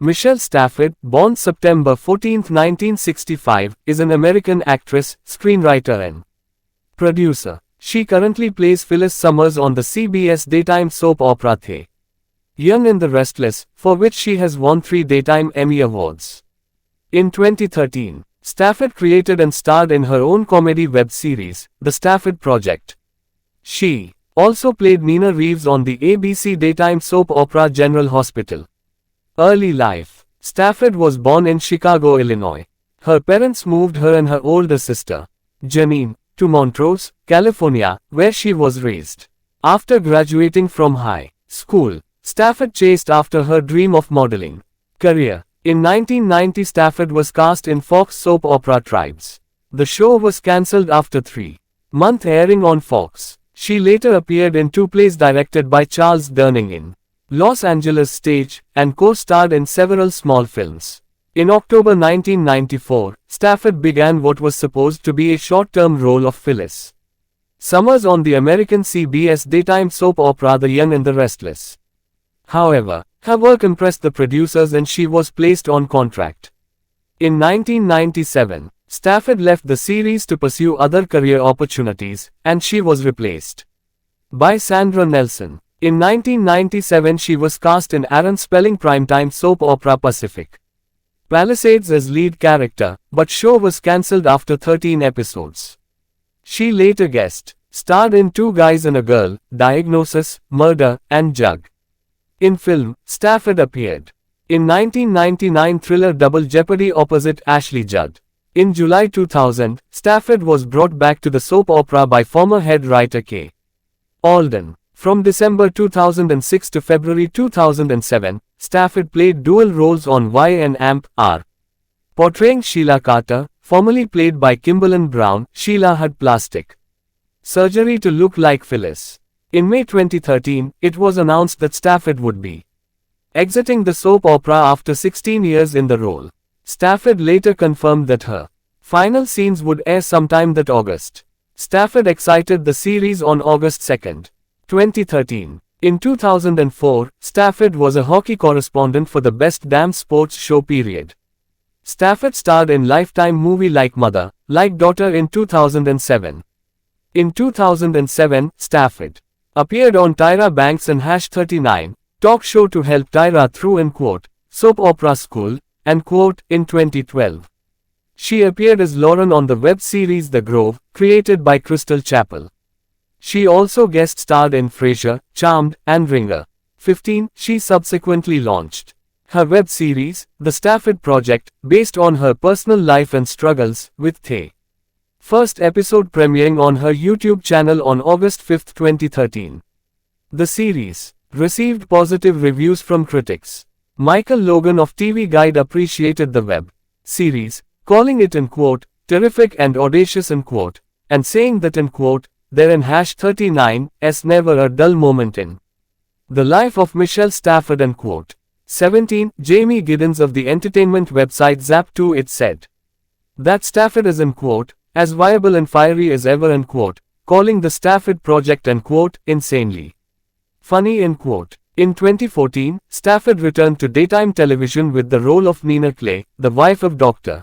Michelle Stafford, born September 14, 1965, is an American actress, screenwriter and producer. She currently plays Phyllis Summers on the CBS daytime soap opera The Young and the Restless, for which she has won 3 Daytime Emmy Awards. In 2013, Stafford created and starred in her own comedy web series, The Stafford Project. She also played Nina Reeves on the ABC daytime soap opera General Hospital. Early life. Stafford was born in Chicago, Illinois. Her parents moved her and her older sister, Janine, to Montrose, California, where she was raised. After graduating from high school, Stafford chased after her dream of modeling career. In 1990, Stafford was cast in Fox soap opera Tribes. The show was cancelled after 3-month airing on Fox. She later appeared in 2 plays directed by Charles Durning in Los Angeles stage, and co-starred in several small films. In October 1994, Stafford began what was supposed to be a short-term role of Phyllis Summers on the American CBS daytime soap opera The Young and the Restless. However, her work impressed the producers and she was placed on contract. In 1997, Stafford left the series to pursue other career opportunities, and she was replaced by Sandra Nelson. In 1997, she was cast in Aaron Spelling primetime soap opera Pacific Palisades as lead character, but show was cancelled after 13 episodes. She later guest starred in 2 Guys and a Girl, Diagnosis, Murder, and Jug. In film, Stafford appeared in 1999 thriller Double Jeopardy opposite Ashley Judd. In July 2000, Stafford was brought back to the soap opera by former head writer K. Alden. From December 2006 to February 2007, Stafford played dual roles on Y and AMP, R. Portraying Sheila Carter, formerly played by Kimberlyn Brown. Sheila had plastic surgery to look like Phyllis. In May 2013, it was announced that Stafford would be exiting the soap opera after 16 years in the role. Stafford later confirmed that her final scenes would air sometime that August. Stafford exited the series on August 2, 2013. In 2004, Stafford was a hockey correspondent for the Best Damn Sports Show period. Stafford starred in Lifetime movie Like Mother, Like Daughter in 2007. In 2007, Stafford appeared on Tyra Banks and #39 talk show to help Tyra through soap opera school, in 2012. She appeared as Lauren on the web series The Grove, created by Crystal Chappell. She also guest starred in Frasier, Charmed, and Ringer. 15. She subsequently launched her web series, The Stafford Project, based on her personal life and struggles, with the first episode premiering on her YouTube channel on August 5, 2013. The series received positive reviews from critics. Michael Logan of TV Guide appreciated the web series, calling it terrific and audacious and saying that there in #39's never a dull moment in the life of Michelle Stafford 17. Jamie Giddens of the entertainment website Zap2 said that Stafford is as viable and fiery as ever calling the Stafford Project insanely funny In 2014, Stafford returned to daytime television with the role of Nina Clay, the wife of Dr.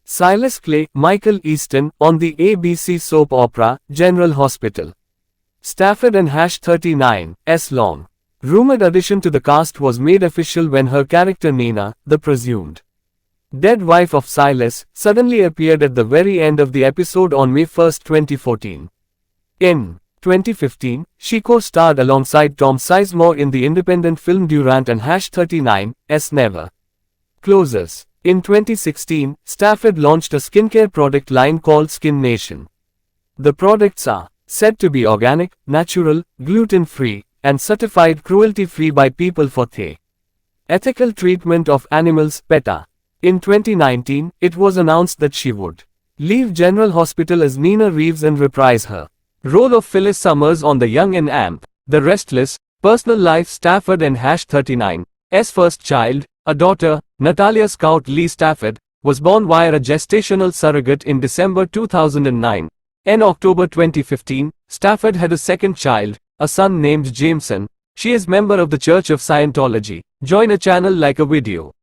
Silas Clay, Michael Easton, on the ABC soap opera, General Hospital. Stafford and #39's long rumored addition to the cast was made official when her character Nina, the presumed dead wife of Silas, suddenly appeared at the very end of the episode on May 1, 2014. In 2015, she co-starred alongside Tom Sizemore in the independent film Durant and #39's Never Closes. In 2016, Stafford launched a skincare product line called Skin Nation. The products are said to be organic, natural, gluten-free, and certified cruelty-free by People for the Ethical Treatment of Animals, PETA. In 2019, it was announced that she would leave General Hospital as Nina Reeves and reprise her role of Phyllis Summers on The Young and AMP, The Restless. Personal life. Stafford and #39's first child, a daughter, Natalya Scout Lee Stafford, was born via a gestational surrogate in December 2009. In October 2015, Stafford had a second child, a son named Jameson. She is member of the Church of Scientology. Join a channel, like a video.